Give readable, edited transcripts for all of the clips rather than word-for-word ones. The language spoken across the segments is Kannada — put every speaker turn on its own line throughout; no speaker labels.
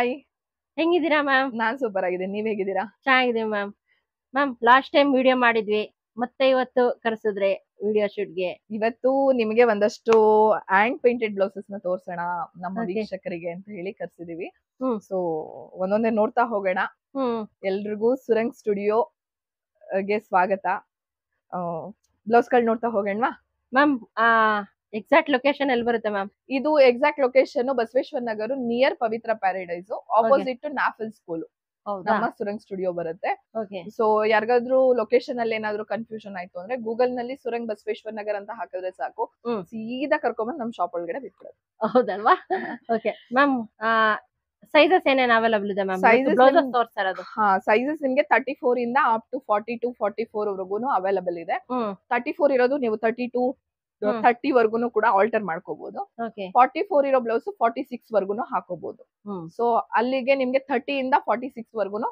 ಹಾಯ್,
ಹೆಂಗಿದ್ದೀರಾ ಮ್ಯಾಮ್?
ನಾನ್ ಸೂಪರ್ ಆಗಿದ್ದೀನಿ. ನೀವ್ ಹೇಗಿದ್ದೀರಾ?
ಚೆನ್ನಾಗಿದೆ ma'am. Ma'am last time video ಮಾಡಿದ್ವಿ, ಮತ್ತೆ ಇವತ್ತು ಕರೆಸಿದ್ರೆ ವಿಡಿಯೋ ಶೂಟ್ಗೆ.
ಇವತ್ತು ನಿಮಗೆ ಒಂದಷ್ಟು ಹ್ಯಾಂಡ್ ಪೇಂಟೆಡ್ ಬ್ಲೌಸಸ್ ನ ತೋರ್ಸೋಣ ನಮ್ಮ
Okay.
ವೀಕ್ಷಕರಿಗೆ ಅಂತ ಹೇಳಿ ಕರ್ಸಿದೀವಿ.
ಹ್ಮ್
ಸೊ ಒಂದೊಂದೇ ನೋಡ್ತಾ ಹೋಗೋಣ.
ಹ್ಮ್
ಎಲ್ರಿಗೂ ಸುರಂಗ್ ಸ್ಟುಡಿಯೋ ಗೆ ಸ್ವಾಗತ. ಬ್ಲೌಸ್ ಗಳು ನೋಡ್ತಾ ಹೋಗೋಣವಾ?
ಮ್ಯಾಮ್, ಎಕ್ಸಾಕ್ಟ್ ಲೊಕೇಶನ್ ಎಲ್ಲಿ ಬರುತ್ತೆ ಮ್ಯಾಮ್?
ಇದು exact location Basaveshwara Nagar near Pavitra paradise, opposite to ನಾಫಲ್ ಸ್ಕೂಲ್
ಹೌದಾ?
ನಮ್ಮ ಸುರಂಗ್ ಸ್ಟುಡಿಯೋ ಬರುತ್ತೆ.
ಓಕೆ.
ಸೊ ಯಾರಿಗಾದ್ರೂ ಲೊಕೇಶನ್ ಅಲ್ಲಿ ಏನಾದ್ರು ಕನ್ಫ್ಯೂಷನ್ ಆಯ್ತು ಅಂದ್ರೆ ಗೂಗಲ್ ನಲ್ಲಿ ಸುರಂಗ್ ಬಸವೇಶ್ವರ ನಗರ್ ಅಂತ ಹಾಕಿದ್ರೆ ಸಾಕು, ಸೀದಾ ಕರ್ಕೊಂಡ್ಬಂದು ನಮ್ ಶಾಪ್ ಒಳಗಡೆ ಬಿಟ್ಬಿಡೋದು.
ಹೌದಲ್ವಾ? ಓಕೆ ಮ್ಯಾಮ್, ಸೈಜಸ್ ಏನೇನು ಅವೈಲಬಲ್ ಇದೆ ಮ್ಯಾಮ್?
Sizes
ಬ್ಲೌಸಸ್ ತೋರಿಸ್ತಾ ಇರೋದು.
ಸೈಜಸ್ ನಿಮ್ಗೆ 34 ಇಂದ ಅಪ್ ಟು 42 44 ವರೆಗೂ ಅವೈಲಬಲ್ ಇದೆ. 34 ಇರೋದು ನೀವು 32 30 ವರ್ಗುನು ಕೂಡ ಆಲ್ಟರ್ ಮಾಡ್ಕೋಬಹುದು. 44 ಇರೋ ಬ್ಲೌಸ್ 46 ವರ್ಗುನು ಹಾಕೋಬಹುದು. ಸೊ ಅಲ್ಲಿಗೆ ನಿಮ್ಗೆ 30 ಇಂದ 46 ವರ್ಗುನು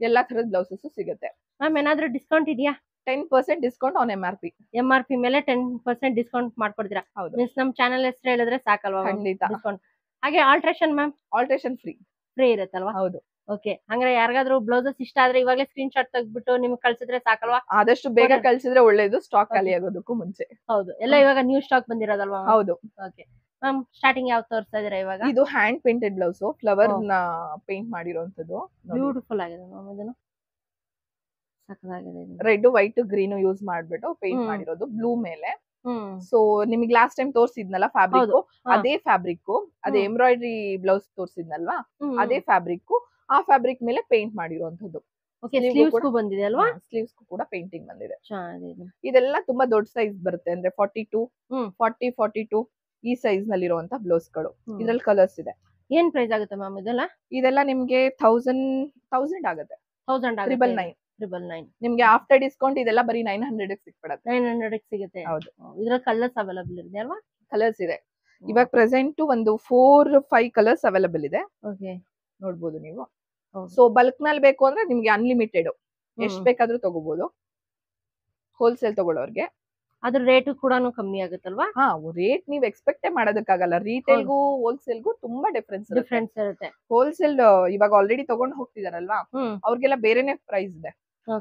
ಎಲ್ಲಾ ತರದ ಬ್ಲೌಸಸ್ ಸಿಗುತ್ತೆ.
ಮ್ಯಾಮ್, ಏನಾದ್ರೂ ಡಿಸ್ಕೌಂಟ್ ಇದೆಯಾ?
10% ಡಿಸ್ಕೌಂಟ್ ಆನ್ MRP.
MRP ಮೇಲೆ 10% ಡಿಸ್ಕೌಂಟ್ ಮಾಡ್ಕೊಡ್ತೀರಾ?
ಹೌದು,
ಮೀನ್ಸ್ ನಮ್ ಚಾನಲ್ ಹೆಸರು ಹೇಳಿದ್ರೆ ಸಾಕಲ್ವಾ
ಖಂಡಿತ.
ಡಿಸ್ಕೌಂಟ್? ಹಾಗೆ ಆಲ್ಟ್ರೇಷನ್ ಮ್ಯಾಮ್?
ಆಲ್ಟ್ರೇಷನ್
ಫ್ರೀ ಇರುತ್ತಲ್ವಾ?
ಹೌದು.
ಓಕೆ, ಹಂಗಾರೆ ಯಾರಿಗಾದ್ರೂ ಬ್ಲೌಸಸ್ ಇಷ್ಟ ಆದ್ರೆ ಇವಾಗಲೇ ಸ್ಕ್ರೀನ್ ಶಾಟ್ ತೆಗ್ದ್ಬಿಟ್ಟು ನಿಮ್ಗೆ ಕಳ್ಸಿದ್ರೆ ಸಾಕಲ್ವಾ?
ಆದಷ್ಟು ಬೇಗ ಕಳ್ಸಿದ್ರೆ ಒಳ್ಳೇದು, ಸ್ಟಾಕ್ ಖಾಲಿ ಆಗೋದಕ್ಕೂ ಮುಂಚೆ.
ಹೌದು, ಎಲ್ಲ ಇವಾಗ ನ್ಯೂ ಸ್ಟಾಕ್ ಬಂದಿರೋದಲ್ವಾ?
ಹೌದು.
ಓಕೆ ಮ್ಯಾಮ್, ಸ್ಟಾರ್ಟಿಂಗ್ ಯಾವ ತೋರಿಸ್ತಾ ಇದೀರಾ ಇವಾಗ?
ಇದು ಹ್ಯಾಂಡ್ ಪೇಂಟೆಡ್ ಬ್ಲೌಸ್, ಫ್ಲವರ್ ನ ಪೇಂಟ್ ಮಾಡಿರೋಂಥದ್ದು.
ಬ್ಯೂಟಿಫುಲ್ ಆಗಿದೆ ಮ್ಯಾಮ್, ಇದನ್ನು ಸಕ್ಕತ್ತಾಗಿದೆ.
ರೆಡ್ ವೈಟ್ ಗ್ರೀನ್ ಯೂಸ್ ಮಾಡ್ಬಿಟ್ಟು ಪೇಂಟ್ ಮಾಡಿರೋದು ಬ್ಲೂ ಮೇಲೆ. ಸೊ ನಿಮಗೆ ಲಾಸ್ಟ್ ಟೈಮ್ ತೋರಿಸಿದ್ನಲ್ಲ ಫ್ಯಾಬ್ರಿಕ್, ಅದೇ ಫ್ಯಾಬ್ರಿಕ್, ಅದೇ ಎಂಬ್ರಾಯ್ಡ್ರಿ ಬ್ಲೌಸ್ ತೋರಿಸಿದ್ನಲ್ವಾ, ಅದೇ ಫ್ಯಾಬ್ರಿಕ್, ಆ ಫ್ಯಾಬ್ರಿಕ್ ಮೇಲೆ ಪೇಂಟ್ ಮಾಡಿರೋಂಥದ್ದು.
ಸ್ಲೀವ್ಸ್ ಬಂದಿದೆ ಅಲ್ವಾ?
ಸ್ಲೀವ್ಸ್ ಕೂಡ ಪೇಂಟಿಂಗ್ ಬಂದಿದೆ.
ಚೆನ್ನಾಗಿದೆ.
ಇದೆಲ್ಲ ತುಂಬಾ ದೊಡ್ಡ ಸೈಜ್ ಬರುತ್ತೆ, ಅಂದ್ರೆ 42 40 42 ಈ ಸೈಜ್ ನಲ್ಲಿ ಇರುವಂತ ಬ್ಲೌಸ್ ಗಳು. ಇದ್ರಲ್ಲಿ ಕಲರ್ಸ್ ಇದೆ.
ಏನ್ ಪ್ರೈಸ್ ಆಗುತ್ತೆ ಮ್ಯಾಮ್
ಇದೆಲ್ಲ ನಿಮ್ಗೆ 1000 ಆಗುತ್ತೆ. 999 ನಿಮ್ಗೆ ಆಫ್ಟರ್ ಡಿಸ್ಕೌಂಟ್ ಇದೆಲ್ಲ ಬರೀ 900 ಸಿಕ್ಬಿಡುತ್ತೆ.
900 ಸಿಗುತ್ತೆ.
ಹೌದು.
ಇದ್ರಲ್ಲಿ ಕಲರ್ಸ್ ಅವೈಲಬಲ್ ಇದೆ ಅಲ್ವಾ?
ಕಲರ್ಸ್ ಇದೆ. ಇವಾಗ ಪ್ರೆಸೆಂಟ್ ಒಂದು 4-5 ಕಲರ್ಸ್ ಅವೈಲಬಲ್ ಇದೆ.
ಓಕೆ,
ನೋಡ್ಬೋದು ನೀವು. ಸೊ ಬಲ್ಕ್ ನಲ್ಲಿ ಬೇಕು ಅಂದ್ರೆ ನಿಮ್ಗೆ ಅನ್ಲಿಮಿಟೆಡ್ ಎಷ್ಟ್ ಬೇಕಾದ್ರೂ ತಗೋಬಹುದು. ಹೋಲ್ಸೇಲ್ ತಗೊಳ್ಳೋರ್ಗೆ
ಅದ್ರ ರೇಟ್ ಕೂಡ ಕಮ್ಮಿ ಆಗುತ್ತಲ್ವಾ?
ರೇಟ್ ನೀವ್ ಎಕ್ಸ್ಪೆಕ್ಟೇ ಮಾಡೋದಕ್ಕಾಗಲ್ಲ. ರಿಟೇಲ್ಗೂ ಹೋಲ್ಸೇಲ್ಗೂ ತುಂಬಾ ಡಿಫ್ರೆನ್ಸ್
ಇರುತ್ತೆ.
ಹೋಲ್ಸೇಲ್ ಇವಾಗ ಆಲ್ರೆಡಿ ತಗೊಂಡ್ ಹೋಗ್ತಿದಾರಲ್ವಾ, ಅವ್ರಿಗೆಲ್ಲ ಬೇರೆನೆ ಪ್ರೈಸ್ ಇದೆ.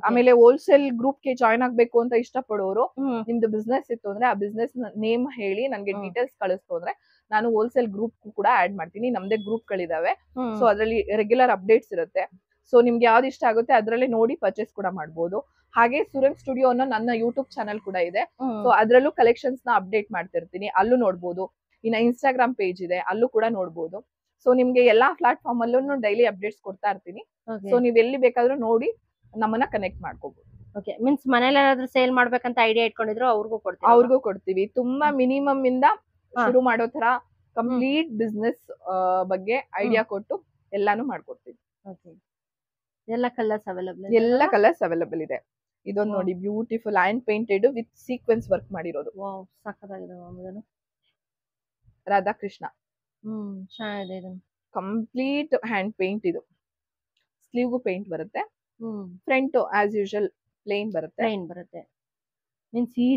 ಆಮೇಲೆ ಹೋಲ್ಸೇಲ್ ಗ್ರೂಪ್ ಗೆ ಜಾಯ್ನ್ ಆಗ್ಬೇಕು ಅಂತ ಇಷ್ಟಪಡೋರು, ನಿಮ್ದು ಬಿಸ್ನೆಸ್ ಇತ್ತು ಅಂದ್ರೆ ಆ ಬಿಸ್ನೆಸ್ ನೇಮ್ ಹೇಳಿ ನನ್ಗೆ ಡೀಟೇಲ್ಸ್ ಕಳಿಸ್ತು ಅಂದ್ರೆ ನಾನು ಹೋಲ್ಸೇಲ್ ಗ್ರೂಪ್ ಕೂಡ ಆಡ್ ಮಾಡ್ತೀನಿ. ನಮ್ದೇ ಗ್ರೂಪ್ ಗಳಿದಾವೆ. ಸೊ ಅದ್ರಲ್ಲಿ ರೆಗ್ಯುಲರ್ ಅಪ್ಡೇಟ್ಸ್ ಇರುತ್ತೆ. ಸೊ ನಿಮ್ಗೆ ಯಾವ್ದು ಇಷ್ಟ ಆಗುತ್ತೆ ಅದ್ರಲ್ಲೇ ನೋಡಿ ಪರ್ಚೇಸ್ ಕೂಡ ಮಾಡ್ಬೋದು. ಹಾಗೆ ಸುರಂಗ್ ಸ್ಟುಡಿಯೋ ಅನ್ನೋ ನನ್ನ ಯೂಟ್ಯೂಬ್ ಚಾನಲ್ ಕೂಡ ಇದೆ. ಸೊ ಅದ್ರಲ್ಲೂ ಕಲೆಕ್ಷನ್ಸ್ ನ ಅಪ್ಡೇಟ್ ಮಾಡ್ತಿರ್ತೀನಿ, ಅಲ್ಲೂ ನೋಡ್ಬೋದು. ಇನ್ನ ಇನ್ಸ್ಟಾಗ್ರಾಮ್ ಪೇಜ್ ಇದೆ, ಅಲ್ಲೂ ಕೂಡ ನೋಡ್ಬೋದು. ಸೊ ನಿಮ್ಗೆ ಎಲ್ಲಾ ಪ್ಲಾಟ್ಫಾರ್ಮ್ ಅಲ್ಲೂ ಡೈಲಿ ಅಪ್ಡೇಟ್ಸ್ ಕೊಡ್ತಾ ಇರ್ತೀನಿ. ಸೊ ನೀವ್ ಎಲ್ಲಿ ಬೇಕಾದ್ರೂ ನೋಡಿ ನಮ್ಮನ್ನ ಕನೆಕ್ಟ್ ಮಾಡ್ಕೋಬಹುದು.
ಓಕೆ, ಮೀನ್ಸ್ ಮನೇಲಿ ಏನಾದ್ರೂ ಸೇಲ್ ಮಾಡ್ಬೇಕಂತ ಐಡಿಯಾ ಇಟ್ಕೊಂಡಿದ್ರು ಅವ್ರಿಗೂ ಕೊಡ್ತೀವಿ.
ತುಂಬಾ ಮಿನಿಮಮ್ ಇಂದ ಶುರು ಮಾಡೋ ತರ ಕಂಪ್ಲೀಟ್ ಬಿಸ್ನೆಸ್ ಬಗ್ಗೆ ಐಡಿಯಾ ಕೊಟ್ಟು ಎಲ್ಲಾನು ಮಾಡ್ಕೊಡ್ತೀವಿ.
ಎಲ್ಲ
ಕಲರ್ಸ್ ಅವೈಲಬಲ್ ಇದೆ. ಇದೊಂದು ನೋಡಿ, beautiful hand painted with sequence work ಮಾಡಿರೋದು.
ಸಕ್ಕತ್ತಾಗಿದೆ.
ರಾಧಾಕೃಷ್ಣ
ಚೆನ್ನಾಗಿದೆ.
Complete hand paint. ಇದು ಸ್ಲೀವ್ಗೂ ಪೇಂಟ್ ಬರುತ್ತೆ. ಫ್ರಂಟ್ ಆಸ್ ಯೂಶುವಲ್ ಪ್ಲೇನ್ ಬರುತ್ತೆ.
ಮೀನ್ಸ್ ಈ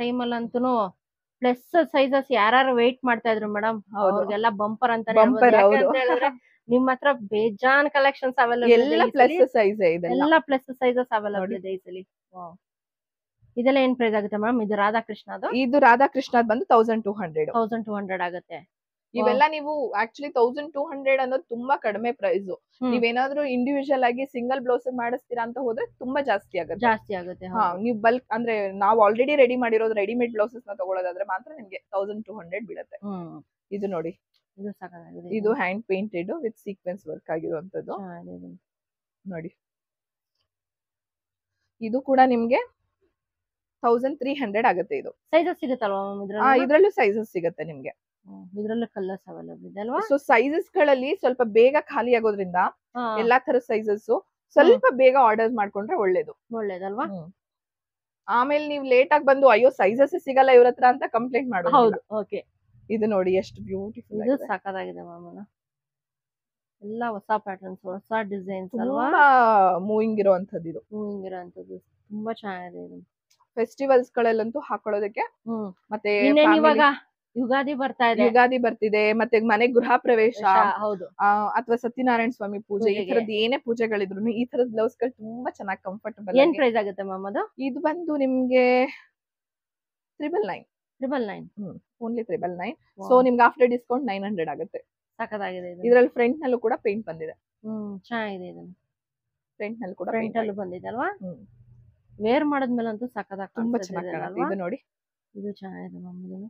ಟೈಮ್ ಅಲ್ಲಂತೂ ಪ್ಲಸ್ ಸೈಜಸ್ ಯಾರು ವೇಟ್ ಮಾಡ್ತಾ ಇದ್ರು ಮೇಡಮ್, ಅವ್ರಿಗೆಲ್ಲ ಬಂಪರ್ ಅಂತ ಹೇಳಿದ್ರೆ ನಿಮ್ ಹತ್ರ ಬೇಜಾನ್ ಕಲೆಕ್ಷನ್ಸ್ ಅವೈಲಬಲ್ ಇದೆ.
ಎಲ್ಲ ಪ್ಲಸ್
ಸೈಜಸ್ ಅವೈಲಬಲ್ ಇದೆ ಈ ಸಲ. ಇದೆಲ್ಲ ಏನ್ ಪ್ರೈಸ್ ಆಗುತ್ತೆ ಮೇಡಮ್? ಇದು ರಾಧಾಕೃಷ್ಣ ಬಂದು 1200 ಆಗುತ್ತೆ.
ಇವೆಲ್ಲ ನೀವು ಆಕ್ಚುಲಿ 1200 ಅನ್ನೋದು ತುಂಬಾ ಕಡಿಮೆ ಪ್ರೈಸ್. ನೀವೇನಾದ್ರೂ ಇಂಡಿವಿಜುವಲ್ ಆಗಿ ಸಿಂಗಲ್ ಬ್ಲೌಸ್ ಮಾಡಿಸ್ತೀರಾ ಅಂತ ಹೋದ್ರೆ ತುಂಬಾ ಜಾಸ್ತಿ ಆಗುತ್ತೆ. ನೀವು ಬಲ್ಕ್ ಅಂದ್ರೆ ನಾವು ಆಲ್ರೆಡಿ ರೆಡಿ ಮಾಡಿರೋದು ರೆಡಿಮೇಡ್ ಬ್ಲೌಸಸ್ ನ ತಗೊಳ್ಳೋದಾದ್ರೆ ಮಾತ್ರ ನಿಮ್ಗೆ 1200 ಬೀಳುತ್ತೆ. ಇದು ನೋಡಿ, ಇದು hand painted with sequence work ಆಗಿರುವಂತದ್ದು ನೋಡಿ. ಇದು ಕೂಡ ನಿಮ್ಗೆ 1300 ಆಗುತ್ತೆ. ಇದು
ಸೈಜಸ್ ಸಿಗುತ್ತಲ್ವಾ?
ಇದ್ರಲ್ಲೂ ಸೈಜಸ್ ಸಿಗುತ್ತೆ ನಿಮ್ಗೆ.
ಇದ್ರಲ್ಲೂ ಕಲರ್ಸ್ ಅವೈಲಬಲ್ ಇದೆ ಅಲ್ವಾ?
ಸೊ ಸೈಜಸ್ ಗಳಲ್ಲಿ ಸ್ವಲ್ಪ ಬೇಗ ಖಾಲಿ ಆಗೋದ್ರಿಂದ ಎಲ್ಲಾ ತರ ಸೈಜಸ್ ಸ್ವಲ್ಪ ಬೇಗ ಆರ್ಡರ್ ಮಾಡ್ಕೊಂಡ್ರೆ ಒಳ್ಳೇದಲ್ವಾ? ಆಮೇಲೆ ನೀವು ಲೇಟ್ ಆಗಿ ಬಂದು ಅಯ್ಯೋ ಸೈಜಸ್ ಸಿಗಲ್ಲ ಇವ್ರ ಹತ್ರ ಅಂತ ಕಂಪ್ಲೇಂಟ್ ಮಾಡೋದು. ಇದು ನೋಡಿ ಎಷ್ಟು ಬ್ಯೂಟಿಫುಲ್
ಆಗಿದೆ. ಸಕ್ಕತ್ತಾಗಿದೆ ಮ್ಯಾಮ್. ಎಲ್ಲ ಹೊಸ ಪ್ಯಾಟರ್ನ್ಸ್, ಹೊಸ ಡಿಸೈನ್ಸ್ ಅಲ್ವಾ?
ಮೂವಿಂಗ್ ಇರುವಂತದ್ದು. ಇದು
ತುಂಬಾ ಚೆನ್ನಾಗಿದೆ.
ಫೆಸ್ಟಿವಲ್ಸ್ ಗಳಲ್ಲಂತೂ ಹಾಕೊಳ್ಳೋದಕ್ಕೆ. ಮತ್ತೆ
ಇವಾಗ ಯುಗಾದಿ ಬರ್ತಾ ಇದೆ.
ಯುಗಾದಿ ಬರ್ತಿದೆ, ಮತ್ತೆ ಮನೆ ಗೃಹ ಪ್ರವೇಶ,
ಹೌದು,
ಅಥವಾ ಸತ್ಯನಾರಾಯಣ ಸ್ವಾಮಿ ಪೂಜೆ, ಈ ತರದ್ ಏನೇ ಪೂಜೆಗಳಿದ್ರು ಈ ತರದ ಬ್ಲೌಸ್ ಗಳು ತುಂಬಾ ಚೆನ್ನಾಗಿ ಕಂಫರ್ಟಬಲ್.
ಏನ್ ಪ್ರೈಸ್ ಆಗುತ್ತೆ ಮ್ಯಾಮ್ ಅದು?
ಇದು ಬಂದು ನಿಮ್ಗೆ 999.
999.
ಓನ್ಲಿ 999. ಸೊ ನಿಮ್ಗೆ ಆಫ್ಟರ್ ಡಿಸ್ಕೌಂಟ್ 900 ಆಗುತ್ತೆ.
ಸಖತ್ತಾಗಿದೆ.
ಇದ್ರಲ್ಲಿ ಫ್ರಂಟ್ ನಲ್ಲೂ ಕೂಡ ಪೇಂಟ್ ಬಂದಿದೆ.
ಚೆನ್ನಾಗಿದೆ. ಇದನ್ನ
ಫ್ರಂಟ್ ನಲ್ಲಿ ಕೂಡ
ಫ್ರಂಟ್ ಅಲ್ಲೂ ಬಂದಿದೆ ಅಲ್ವಾ? ವೇರ್ ಮಾಡಿದ್ಮೇಲೆ ಅಂತೂ ಸಖತ್ತಾಗಿ
ತುಂಬಾ ಚೆನ್ನಾಗಿ ಕಾಣುತ್ತೆ. ಇದು ನೋಡಿ,
ಇದು ಚೆನ್ನಾಗಿದೆ ಮ್ಯಾಮ್. ಇದನ್ನು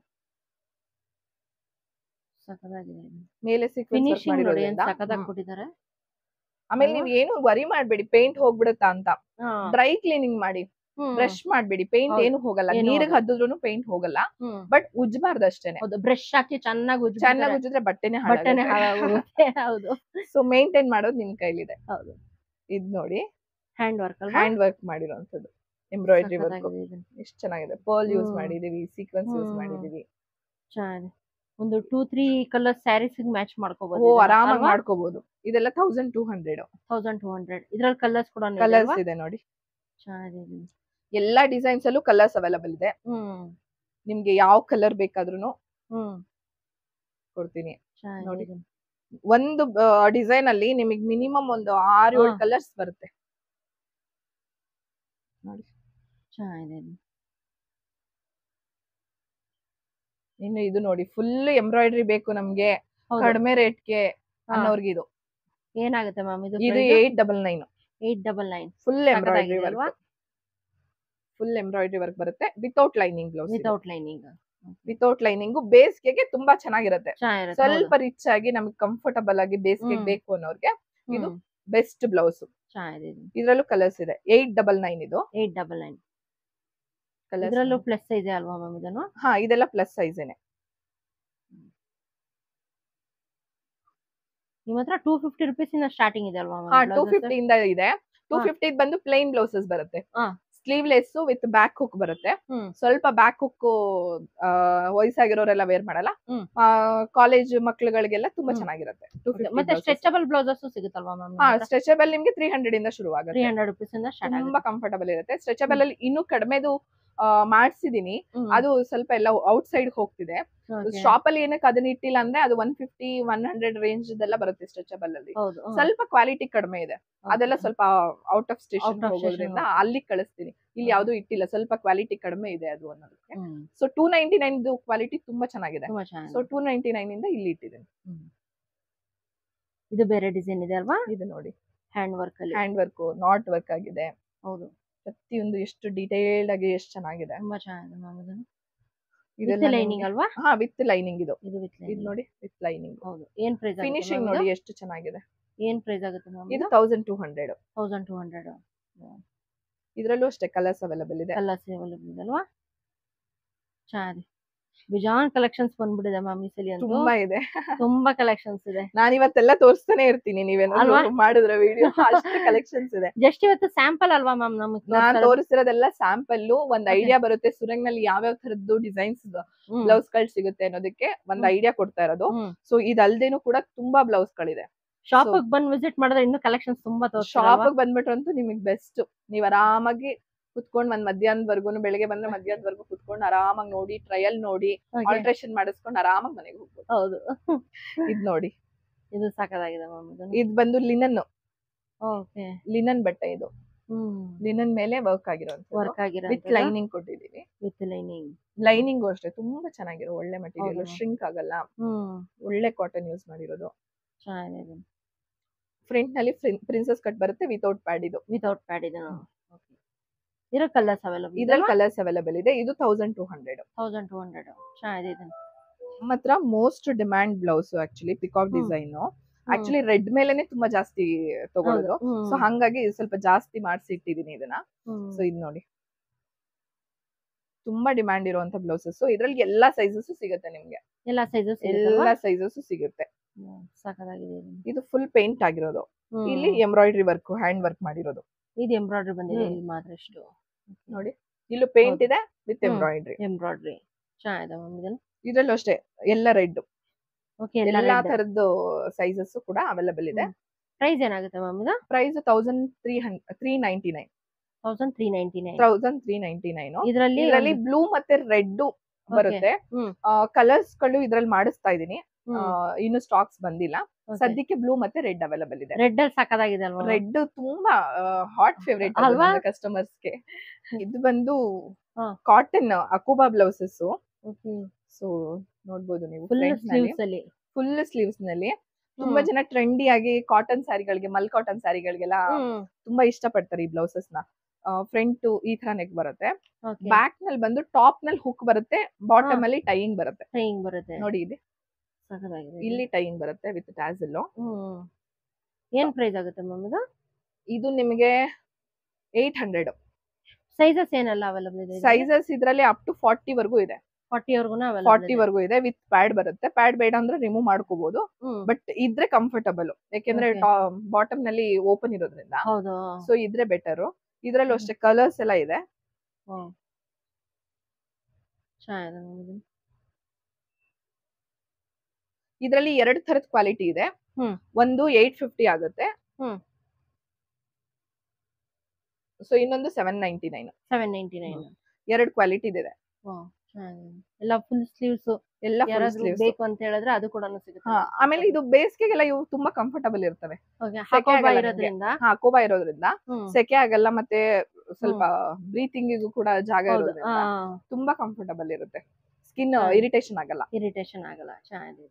ಸಖತ್ತಾಗಿದೆ.
ಮೇಲೆ ಸೀಕ್ವೆನ್ಸ್ ವರ್ಕ್ ಮಾಡಿರೋದ್ರಿಂದ
ಸಖತ್ತಾಗಿ ಕೊಟ್ಟಿದ್ದಾರೆ.
ಆಮೇಲೆ ನೀವು ಏನು ವರಿ ಮಾಡ್ಬೇಡಿ ಪೇಂಟ್ ಹೋಗ್ಬಿಡುತ್ತಾ ಅಂತ. ಡ್ರೈ ಕ್ಲೀನಿಂಗ್ ಮಾಡಿ, ಬ್ರಷ್ ಮಾಡ್ಬೇಡಿ, ಪೇಂಟ್ ಏನು ಹೋಗಲ್ಲ. ನೀರಿಗೆ ಹದ್ದಿದ್ರು ಪೇಂಟ್ ಹೋಗಲ್ಲ, ಬಟ್ ಉಜ್ಜಬಾರ್ದು ಅಷ್ಟೇನೆ.
ಬ್ರಷ್ ಹಾಕಿ ಚೆನ್ನಾಗಿ
ಉಜ್ಜಿದ್ರೆ ಬಟ್ಟೆನೆ ಹಾಳಾಗುತ್ತೆ.
ಹೌದು.
ಸೊ ಮೇಂಟೈನ್ ಮಾಡೋದು ನಿಮ್ ಕೈಲಿದೆ.
ಹೌದು.
ಇದ್ ನೋಡಿ,
ಹ್ಯಾಂಡ್ ವರ್ಕ್
ಮಾಡಿರೋಂಥದ್ದು ಎಂಬ್ರಾಯ್ಡ್ರಿ ವರ್ಕ್. ಎಷ್ಟು ಚೆನ್ನಾಗಿದೆ. ಪರ್ಲ್ ಯೂಸ್ ಮಾಡಿದೀವಿ, ಸೀಕ್ವೆನ್ಸ್ ಯೂಸ್ ಮಾಡಿದೀವಿ.
ಚೆನ್ನಾಗಿದೆ. ಒಂದು 2-3 ಕಲರ್ ಸ್ಯಾರೀಸ್ ಮ್ಯಾಚ್ ಮಾಡ್ಕೋಬಹುದು.
ಆರಾಮಾಗಿ ಮಾಡ್ಕೋಬಹುದು. ಇದೆಲ್ಲ 1200.
1200. ಇದ್ರಲ್ಲಿ ಕಲರ್ಸ್ ಕೂಡ
ಇದೆ ನೋಡಿ.
ಚೆನ್ನಾಗಿದೆ.
ಎಲ್ಲಾ ಡಿಸೈನ್ಸ್ ಅಲ್ಲೂ ಕಲರ್ಸ್ ಅವೈಲಬಲ್ ಇದೆ. ನಿಮ್ಗೆ ಯಾವ ಕಲರ್ ಬೇಕಾದ್ರೂ ಕೊಡ್ತೀನಿ ನೋಡಿ. ಒಂದು ಡಿಸೈನ್ ಅಲ್ಲಿ ನಿಮಗೆ ಮಿನಿಮಮ್ ಒಂದು 6-7 ಕಲರ್ಸ್ ಬರುತ್ತೆ ನೋಡಿ.
ಚೆನ್ನಾಗಿದೆ.
ಇನ್ನು ಇದು ನೋಡಿ, ಫುಲ್ ಎಂಬ್ರಾಯ್ಡ್ರಿ ಬೇಕು ನಮ್ಗೆ ಕಡಿಮೆ ರೇಟ್ಗೆ ಅನ್ನೋರ್ಗೆ ಇದು
ಏನಾಗುತ್ತೆ ಮ್ಯಾಮ್? ಇದು
899.
899.
Full embroidery work. Full embroidery work ಬರುತ್ತೆ without lining blouse. Without lining ಬೇಸಿಗೆಗೆ ತುಂಬಾ ಚೆನ್ನಾಗಿರುತ್ತೆ. ಸ್ವಲ್ಪ ರಿಚ್ ಆಗಿ ನಮ್ಗೆ ಕಂಫರ್ಟಬಲ್ ಆಗಿ ಬೇಸಿಗೆ ಬೇಕು ಅನ್ನೋರ್ಗೆ ಇದು ಬೆಸ್ಟ್ ಬ್ಲೌಸ್. ಇದ್ರಲ್ಲೂ ಕಲರ್ಸ್ ಇದೆ. 899 ಇದು.
899. ಇದರಲ್ಲೂ ಪ್ಲಸ್ ಸೈಜ್ ಅಲ್ವಾ ಮ್ಯಾಮ್ ಇದನ್ನು?
ಹಾ, ಇದೆಲ್ಲ ಪ್ಲಸ್ ಸೈಜೇನೆ.
ನಿಮ್ಮ ಹತ್ರ 250 rupees ಇಂದ ಸ್ಟಾರ್ಟಿಂಗ್ ಇದೆ ಅಲ್ವಾ?
250 ಇಂದ ಇದೆ. 250 ಬಂದು ಪ್ಲೇನ್ ಬ್ಲೌಸಸ್ ಬರುತ್ತೆ. ಸ್ಲೀವ್ಲೆಸ್ ವಿತ್ ಬ್ಯಾಕ್ ಹುಕ್ ಬರುತ್ತೆ. ಸ್ವಲ್ಪ ಬ್ಯಾಕ್ ಹುಕ್ ವಯಸ್ಸಾಗಿರೋರೆಲ್ಲ ವೇರ್ ಮಾಡಲ್ಲ. ಕಾಲೇಜ್ ಮಕ್ಳುಗಳಿಗೆಲ್ಲ ತುಂಬಾ ಚೆನ್ನಾಗಿರುತ್ತೆ.
ಮತ್ತೆ ಸ್ಟ್ರೆಚಬಲ್ ಬ್ಲೌಸಸ್ ಸಿಗುತ್ತಲ್ವಾ ಮ್ಯಾಮ್?
ಸ್ಟ್ರೆಚಬಲ್ ನಿಮ್ಗೆ 300 ಇಂದ ಶುರು ಆಗುತ್ತೆ.
300 rupees ಇಂದ ಸ್ಟಾರ್ಟ್ ಆಗುತ್ತೆ.
ತುಂಬಾ ಕಂಫರ್ಟಬಲ್ ಇರುತ್ತೆ. ಸ್ಟ್ರೆಚಬಲ್ ಅಲ್ಲಿ ಇನ್ನೂ ಕಡಿಮೆದು ಮಾಡ್ಸಿದೀನಿ. ಅದು ಸ್ವಲ್ಪ ಎಲ್ಲ ಔಟ್ ಸೈಡ್ ಹೋಗ್ತಿದೆ. ಶಾಪ್ ಅಲ್ಲಿ ಏನಕ್ಕೆ ಅದನ್ನ ಇಟ್ಟಿಲ್ಲ ಅಂದ್ರೆ ಅದು 150-100 ರೇಂಜ್ ಎಲ್ಲ ಬರುತ್ತೆ ಸ್ಟ್ರೆಚಬಲ್ ಅಲ್ಲಿ. ಸ್ವಲ್ಪ ಕ್ವಾಲಿಟಿ ಕಡಿಮೆ ಇದೆ. ಅದೆಲ್ಲ ಸ್ವಲ್ಪ ಔಟ್ ಆಫ್ ಸ್ಟೇಷನ್ ಹೋಗೋದ್ರಿಂದ ಅಲ್ಲಿ ಕಳಿಸ್ತೀನಿ. ಇಲ್ಲಿ ಯಾವ್ದು ಇಟ್ಟಿಲ್ಲ, ಸ್ವಲ್ಪ ಕ್ವಾಲಿಟಿ ಕಡಿಮೆ ಇದೆ ಅದು ಅನ್ನೋದಕ್ಕೆ. ಸೊ 299 ಕ್ವಾಲಿಟಿ ತುಂಬಾ ಚೆನ್ನಾಗಿದೆ. ಸೊ 299 ಇಂದ ಇಲ್ಲಿ ಇಟ್ಟಿದ್ದೀನಿ.
ಇದು ಬೇರೆ ಡಿಸೈನ್ ಇದೆ ಅಲ್ವಾ?
ಇದು ನೋಡಿ,
ಹ್ಯಾಂಡ್ ವರ್ಕ್ ಅಲ್ಲಿ.
ಹ್ಯಾಂಡ್ ವರ್ಕ್, ನಾಟ್ ವರ್ಕ್ ಆಗಿದೆ.
ಹೌದು.
ಪ್ರತಿಯೊಂದು ಎಷ್ಟು ಡಿಟೇಲ್ಡ್ ಆಗಿ ಎಷ್ಟು ಚೆನ್ನಾಗಿದೆ.
ತುಂಬಾ ಚೆನ್ನಾಗಿದೆ ಮ್ಯಾಮ್. ಇದೆಲ್ಲ ಲೈನಿಂಗ್ ಅಲ್ವಾ?
ಹಾ, ವಿತ್ ಲೈನಿಂಗ್ ಇದು.
ಇದು
ನೋಡಿ, ವಿತ್ ಲೈನಿಂಗ್.
ಹೌದು. ಏನ್ ಪ್ರೈಸ್ ಆಗುತ್ತೆ?
ಫಿನಿಶಿಂಗ್ ನೋಡಿ ಎಷ್ಟು ಚೆನ್ನಾಗಿದೆ.
ಏನ್ ಪ್ರೈಸ್ ಆಗುತ್ತೆ ಮ್ಯಾಮ್?
ಇದು 1200.
1200.
ಇದರಲ್ಲೂ ಅಷ್ಟೇ ಕಲರ್ಸ್ ಅವೈಲಬಲ್ ಇದೆ.
ಕಲರ್ಸ್ ಅವೈಲಬಲ್ ಇದೆ ಅಲ್ವಾ? ಚೆನ್ನಾಗಿದೆ. ಬಿಜಾನ್ ಕಲೆಕ್ಷನ್ಸ್ ಬಂದ್ಬಿಟ್ಟಿದೆ ಮ್ಯಾಮ್ ಈ ಸಲ ಅಂತೂ.
ತುಂಬಾ ಇದೆ.
ತುಂಬಾ ಕಲೆಕ್ಷನ್ಸ್ ಇದೆ.
ನಾನು ಇವತ್ತೆಲ್ಲ ತೋರಿಸ್ತಾನೆ ಇರ್ತೀನಿ, ನೀವೇನೋ ಮಾಡಿದ್ರೆ ವಿಡಿಯೋ. ಅಷ್ಟು ಕಲೆಕ್ಷನ್ಸ್ ಇದೆ.
ಜಸ್ಟ್ ಇವತ್ತು ಸ್ಯಾಂಪಲ್ ಅಲ್ವಾ ಮ್ಯಾಮ್? ನಮಗೆ
ನಾನು ತೋರಿಸಿರೋದೆಲ್ಲ ಸ್ಯಾಂಪಲ್. ಒಂದ್ ಐಡಿಯಾ ಬರುತ್ತೆ ಸುರಂಗ್ ನಲ್ಲಿ ಯಾವ್ಯಾವ ತರದ್ದು ಡಿಸೈನ್ಸ್ ಬ್ಲೌಸ್ ಗಳು ಸಿಗುತ್ತೆ ಅನ್ನೋದಕ್ಕೆ ಒಂದ್ ಐಡಿಯಾ ಕೊಡ್ತಾ ಇರೋದು. ಸೊ ಇದಲ್ದೇನು ಕೂಡ ತುಂಬಾ ಬ್ಲೌಸ್ ಗಳಿದೆ.
ಶಾಪ್ ಬಂದ್ ವಿಸಿಟ್ ಮಾಡಿದ್ರೆ ಇನ್ನು ಕಲೆಕ್ಷನ್ಸ್ ತುಂಬಾ ತೋರಿಸ್ತಾರೆ.
ಶಾಪ್ ಬಂದ್ಬಿಟ್ರಂತೂ ನಿಮಗೆ ಬೆಸ್ಟ್. ನೀವ್ ಆರಾಮಾಗಿ ಕುತ್ಕೊಂಡ್ ಒಂದ್ ಮಧ್ಯಾಹ್ನವರೆಗೂ, ಬೆಳಿಗ್ಗೆ ಬಂದ್ರೆ ಮಧ್ಯಾಹ್ನವರೆಗೂ ಕುತ್ಕೊಂಡು ಆರಾಮಾಗಿ ನೋಡಿ, ಟ್ರಯಲ್ ನೋಡಿ, ಆಲ್ಟ್ರೇಷನ್ ಮಾಡಿಸ್ಕೊಂಡು ಆರಾಮಾಗಿ ಮನೆಗೆ ಹೋಗ್ಬೋದು.
ಹೌದು.
ಇದ್ ನೋಡಿ,
ಇದು ಸಾಕಾಗಿದೆ ಮ್ಯಾಮ್.
ಇದ್ ಬಂದು ಲಿನನ್.
ಓಕೆ.
ಲಿನನ್ ಬಟ್ಟೆ ಇದು. ಲಿನನ್ ಮೇಲೆ ವರ್ಕ್ ಆಗಿರೋ ವಿತ್ ಲೈನಿಂಗ್ ಕೊಟ್ಟಿದೀವಿ.
With lining.
ಲೈನಿಂಗ್ ಅಷ್ಟೇ ತುಂಬಾ ಚೆನ್ನಾಗಿರೋ ಒಳ್ಳೆ ಮೆಟೀರಿಯಲ್, ಶ್ರಿಂಕ್ ಆಗಲ್ಲ. ಒಳ್ಳೆ ಕಾಟನ್ ಯೂಸ್ ಮಾಡಿರೋದು.
ಚೆನ್ನಾಗಿದೆ.
ಫ್ರಂಟ್ ನಲ್ಲಿ ಪ್ರಿನ್ಸೆಸ್ ಕಟ್ ಬರುತ್ತೆ ವಿತೌಟ್ ಪ್ಯಾಡ್. ಇದು
ವಿತೌಟ್ ಪ್ಯಾಡ್ ಇದೆ. ಇದರ ಕಲರ್ಸ್ ಅವೈಲಬಲ್.
ಇದ್ರಲ್ಲಿ ಕಲರ್ಸ್ ಅವೈಲಬಲ್ ಇದೆ. ಇದು 1200.
1200. ಚೆನ್ನಾಗಿದೆ.
ನಮ್ಮ ಹತ್ರ most demand blouse actually peacock design. Actually red ಮೇಲೆನೆ ತುಂಬಾ ಜಾಸ್ತಿ ತಗೊಳ್ಳೋದು. ಸೊ ಹಂಗಾಗಿ ಸ್ವಲ್ಪ ಜಾಸ್ತಿ ಮಾಡಿಸಿ ಇಟ್ಟಿದೀನಿ ಇದನ್ನ. ಸೊ ಇದು ನೋಡಿ, ತುಂಬಾ ಡಿಮ್ಯಾಂಡ್ ಇರುವಂತ ಬ್ಲೌಸಸ್. ಇದ್ರಲ್ಲಿ ಎಲ್ಲಾ ಸೈಜಸ್ ಸಿಗುತ್ತೆ ನಿಮ್ಗೆ.
ಎಲ್ಲಾ
ಸೈಜಸ್ ಸಿಗುತ್ತೆ.
ಸಾಕಾಗಿದೆ.
ಇದು ಫುಲ್ ಪೇಂಟ್ ಆಗಿರೋದು. ಇಲ್ಲಿ ಎಂಬ್ರಾಯ್ಡ್ರಿ ವರ್ಕ್, ಹ್ಯಾಂಡ್ ವರ್ಕ್ ಮಾಡಿರೋದು.
ಇದು ಎಂಬ್ರಾಯ್ಡ್ರಿ ಬಂದಿದೆ ಮಾತ್ರ. ಎಷ್ಟು
ನೋಡಿ, ಇಲ್ಲೂ ಪೇಂಟ್ ಇದೆ ವಿತ್ ಎಂಬ್ರಾಯ್ಡ್ರಿ.
ಚೆನ್ನಾಗಿದೆ ಮ್ಯಾಮ್.
ಇದ್ರಲ್ಲೂ ಅಷ್ಟೇ ಎಲ್ಲ ರೆಡ್. ಎಲ್ಲಾ ತರದ್ದು ಸೈಜಸ್ ಕೂಡ ಅವೈಲಬಲ್ ಇದೆ.
ಪ್ರೈಸ್ ಏನಾಗುತ್ತೆ ಮ್ಯಾಮ್ ಇದು?
ಪ್ರೈಸ್ 1399.
1399.
1399. ಇದರಲ್ಲಿ ಬ್ಲೂ ಮತ್ತೆ ರೆಡ್ ಬರುತ್ತೆ. ಕಲರ್ಸ್ ಗಳು ಇದ್ರಲ್ಲಿ ಮಾಡಿಸ್ತಾ ಇದೀನಿ. ಇನ್ನು ಸ್ಟಾಕ್ಸ್ ಬಂದಿಲ್ಲ. ಸದ್ಯಕ್ಕೆ ಬ್ಲೂ ಮತ್ತೆ ರೆಡ್ ಅವೈಲಬಲ್ ಇದೆ.
ರೆಡ್ ಅಲ್ಲಿ ಸಾಕಾಗಿದೆ ಅಲ್ವಾ?
ರೆಡ್ ತುಂಬಾ ಹಾಟ್ ಫೇವರೇಟ್ ಕಸ್ಟಮರ್ಸ್ ಗೆ. ಇದು ಬಂದು ಕಾಟನ್ ಅಕುಬಾ ಬ್ಲೌಸಸ್. ಸೊ ನೋಡ್ಬೋದು ನೀವು ಫುಲ್ ಸ್ಲೀವ್ಸ್ ನಲ್ಲಿ ತುಂಬಾ ಜನ ಟ್ರೆಂಡಿ ಆಗಿ ಕಾಟನ್ ಸ್ಯಾರಿಗಳಿಗೆ ಮಲ್ ಕಾಟನ್ ಸ್ಯಾರಿಗಳಿಗೆಲ್ಲ ತುಂಬಾ ಇಷ್ಟ ಪಡ್ತಾರೆ ಈ ಬ್ಲೌಸಸ್ ನ. ಫ್ರಂಟ್ ಈ ತರ ನೆಕ್ ಬರುತ್ತೆ. ಬ್ಯಾಕ್ ನಲ್ಲಿ ಬಂದು ಟಾಪ್ ನಲ್ಲಿ ಹುಕ್ ಬರುತ್ತೆ, ಬಾಟಮ್ ಅಲ್ಲಿ ಟೈಯಿಂಗ್ ಬರುತ್ತೆ. ನೋಡಿ ಇಲ್ಲಿ ಟೈಯಿಂಗ್ ಬರುತ್ತೆ ವಿತ್ ಟ್ಯಾಸಲ್.
ಏನ್ ಪ್ರೈಸ್ ಆಗುತ್ತೆ ಮ್ಯಾಮ್ ಇದು?
ಇದು ನಿಮಗೆ 800.
ಸೈಜಸ್ ಏನೆಲ್ಲ ಅವೈಲಬಲ್ ಇದೆ?
ಸೈಜಸ್ ಇದ್ರಲ್ಲಿ ಅಪ್ ಟು 40 ವರೆಗೂ ಇದೆ.
40
ವರೆಗೂ ಇದೆ. ವಿತ್ ಪ್ಯಾಡ್ ಬರುತ್ತೆ. ಪ್ಯಾಡ್ ಬೇಡ ಅಂದ್ರೆ ರಿಮೂವ್ ಮಾಡ್ಕೋಬಹುದು. ಬಟ್ ಇದ್ರೆ ಕಂಫರ್ಟಬಲ್, ಯಾಕೆಂದ್ರೆ ಬಾಟಮ್ ನಲ್ಲಿ ಓಪನ್ ಇರೋದ್ರಿಂದ. ಸೊ ಇದ್ರೆ ಬೆಟರ್. ಇದ್ರಲ್ಲೂ ಅಷ್ಟೇ ಕಲರ್ಸ್ ಎಲ್ಲ ಇದೆ. ಇದ್ರಲ್ಲಿ 2 ತರದ ಕ್ವಾಲಿಟಿ ಇದೆ. ಒಂದು 850 ಆಗುತ್ತೆ. ಸೊ ಇನ್ನೊಂದು 799. 2 ಕ್ವಾಲಿಟಿ ಇದೆ.
ಎಲ್ಲ ಫುಲ್ ಸ್ಲೀವ್ಸ್ ಬೇಕು ಅಂತ ಹೇಳಿದ್ರೆ ಅದು ಕೂಡ ಸಿಗುತ್ತೆ.
ಆಮೇಲೆ ಇದು ಬೇಸಿಗೆಗೆಲ್ಲ ಇವು ತುಂಬಾ ಕಂಫರ್ಟಬಲ್ ಇರ್ತವೆ. ಕೋಬಾ ಇರೋದ್ರಿಂದ ಸೆಕೆ ಆಗಲ್ಲ, ಮತ್ತೆ ಸ್ವಲ್ಪ ಬ್ರೀತಿಂಗ್ ಕೂಡ ಜಾಗ ಇರೋದ್ರಿಂದ ತುಂಬಾ ಕಂಫರ್ಟಬಲ್ ಇರುತ್ತೆ. ಸ್ಕಿನ್ ಇರಿಟೇಷನ್ ಆಗಲ್ಲ.
ಚೆನ್ನಾಗಿದೆ.